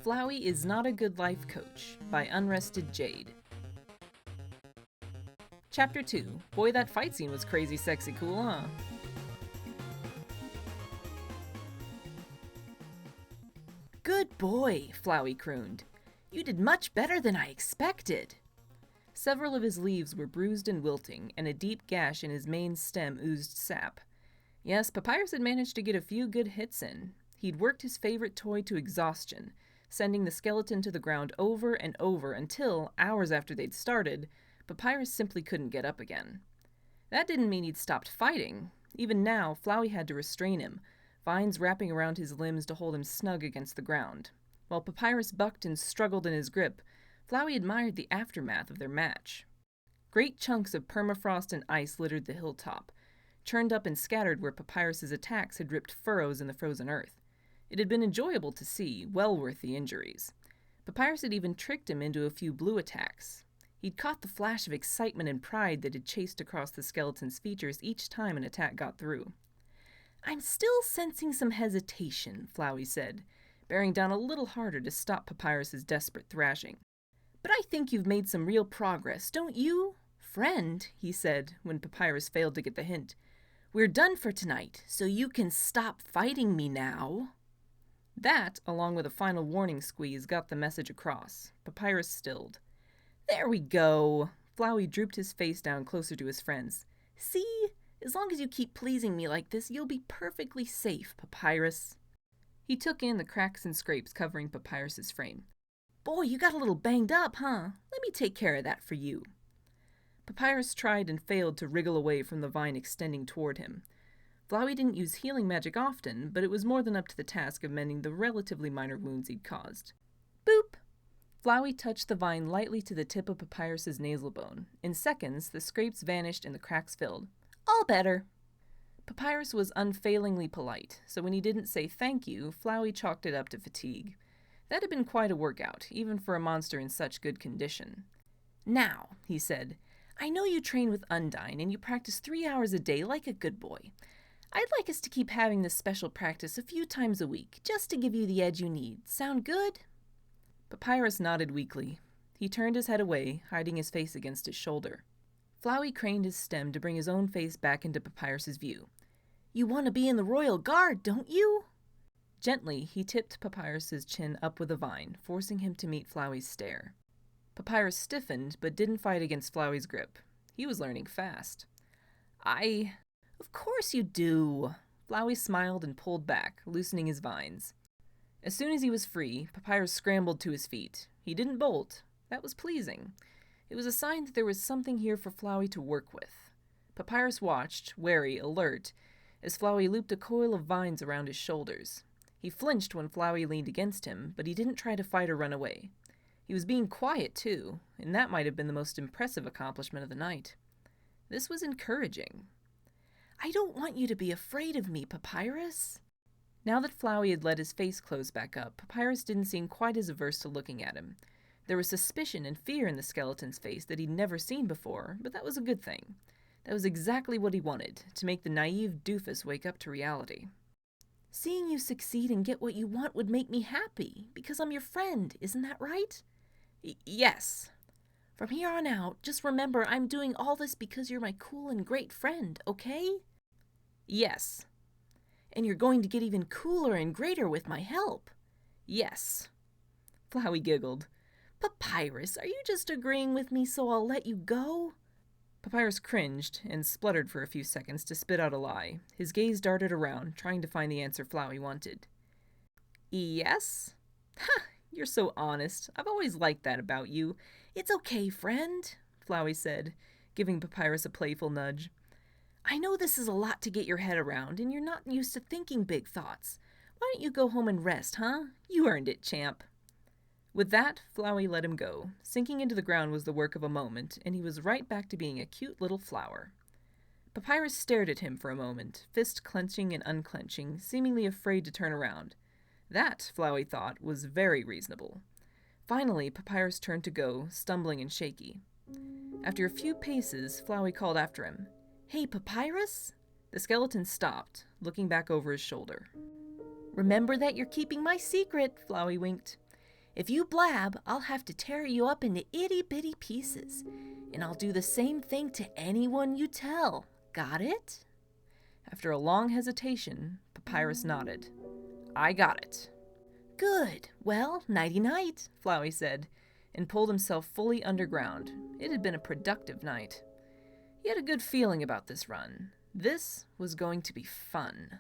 Flowey Is Not a Good Life Coach by unrestedjade. Chapter 2. Boy, that fight scene was crazy sexy cool, huh? Good boy, Flowey crooned. You did much better than I expected. Several of his leaves were bruised and wilting, and a deep gash in his main stem oozed sap. Yes, Papyrus had managed to get a few good hits in. He'd worked his favorite toy to exhaustion, sending the skeleton to the ground over and over until, hours after they'd started, Papyrus simply couldn't get up again. That didn't mean he'd stopped fighting. Even now, Flowey had to restrain him, vines wrapping around his limbs to hold him snug against the ground. While Papyrus bucked and struggled in his grip, Flowey admired the aftermath of their match. Great chunks of permafrost and ice littered the hilltop, churned up and scattered where Papyrus's attacks had ripped furrows in the frozen earth. It had been enjoyable to see, well worth the injuries. Papyrus had even tricked him into a few blue attacks. He'd caught the flash of excitement and pride that had chased across the skeleton's features each time an attack got through. "I'm still sensing some hesitation," Flowey said, bearing down a little harder to stop Papyrus's desperate thrashing. "But I think you've made some real progress, don't you? Friend," he said, when Papyrus failed to get the hint, "we're done for tonight, so you can stop fighting me now." That, along with a final warning squeeze, got the message across. Papyrus stilled. "There we go." Flowey drooped his face down closer to his friends. "See? As long as you keep pleasing me like this, you'll be perfectly safe, Papyrus." He took in the cracks and scrapes covering Papyrus's frame. "Boy, you got a little banged up, huh? Let me take care of that for you." Papyrus tried and failed to wriggle away from the vine extending toward him. Flowey didn't use healing magic often, but it was more than up to the task of mending the relatively minor wounds he'd caused. Boop! Flowey touched the vine lightly to the tip of Papyrus's nasal bone. In seconds, the scrapes vanished and the cracks filled. "All better." Papyrus was unfailingly polite, so when he didn't say thank you, Flowey chalked it up to fatigue. That had been quite a workout, even for a monster in such good condition. "Now," he said, "I know you train with Undyne and you practice 3 hours a day like a good boy. I'd like us to keep having this special practice a few times a week, just to give you the edge you need. Sound good?" Papyrus nodded weakly. He turned his head away, hiding his face against his shoulder. Flowey craned his stem to bring his own face back into Papyrus's view. "You want to be in the Royal Guard, don't you?" Gently, he tipped Papyrus's chin up with a vine, forcing him to meet Flowey's stare. Papyrus stiffened, but didn't fight against Flowey's grip. He was learning fast. Of course you do." Flowey smiled and pulled back, loosening his vines. As soon as he was free, Papyrus scrambled to his feet. He didn't bolt. That was pleasing. It was a sign that there was something here for Flowey to work with. Papyrus watched, wary, alert, as Flowey looped a coil of vines around his shoulders. He flinched when Flowey leaned against him, but he didn't try to fight or run away. He was being quiet, too, and that might have been the most impressive accomplishment of the night. This was encouraging. "I don't want you to be afraid of me, Papyrus." Now that Flowey had let his face close back up, Papyrus didn't seem quite as averse to looking at him. There was suspicion and fear in the skeleton's face that he'd never seen before, but that was a good thing. That was exactly what he wanted, to make the naive doofus wake up to reality. "Seeing you succeed and get what you want would make me happy, because I'm your friend, isn't that right?" Yes. "From here on out, just remember I'm doing all this because you're my cool and great friend, okay?" "Yes." "And you're going to get even cooler and greater with my help." "Yes." Flowey giggled. "Papyrus, are you just agreeing with me so I'll let you go?" Papyrus cringed and spluttered for a few seconds to spit out a lie. His gaze darted around, trying to find the answer Flowey wanted. "Yes?" "Ha! You're so honest. I've always liked that about you." "It's okay, friend," Flowey said, giving Papyrus a playful nudge. "I know this is a lot to get your head around, and you're not used to thinking big thoughts. Why don't you go home and rest, huh? You earned it, champ." With that, Flowey let him go. Sinking into the ground was the work of a moment, and he was right back to being a cute little flower. Papyrus stared at him for a moment, fist clenching and unclenching, seemingly afraid to turn around. That, Flowey thought, was very reasonable. Finally, Papyrus turned to go, stumbling and shaky. After a few paces, Flowey called after him. "Hey, Papyrus?" The skeleton stopped, looking back over his shoulder. "Remember that you're keeping my secret," Flowey winked. If you blab, I'll have to tear you up into itty-bitty pieces. And I'll do the same thing to anyone you tell. Got it? After a long hesitation, Papyrus nodded. I got it. Good. Well, nighty-night, Flowey said, and pulled himself fully underground. It had been a productive night. He had a good feeling about this run. This was going to be fun.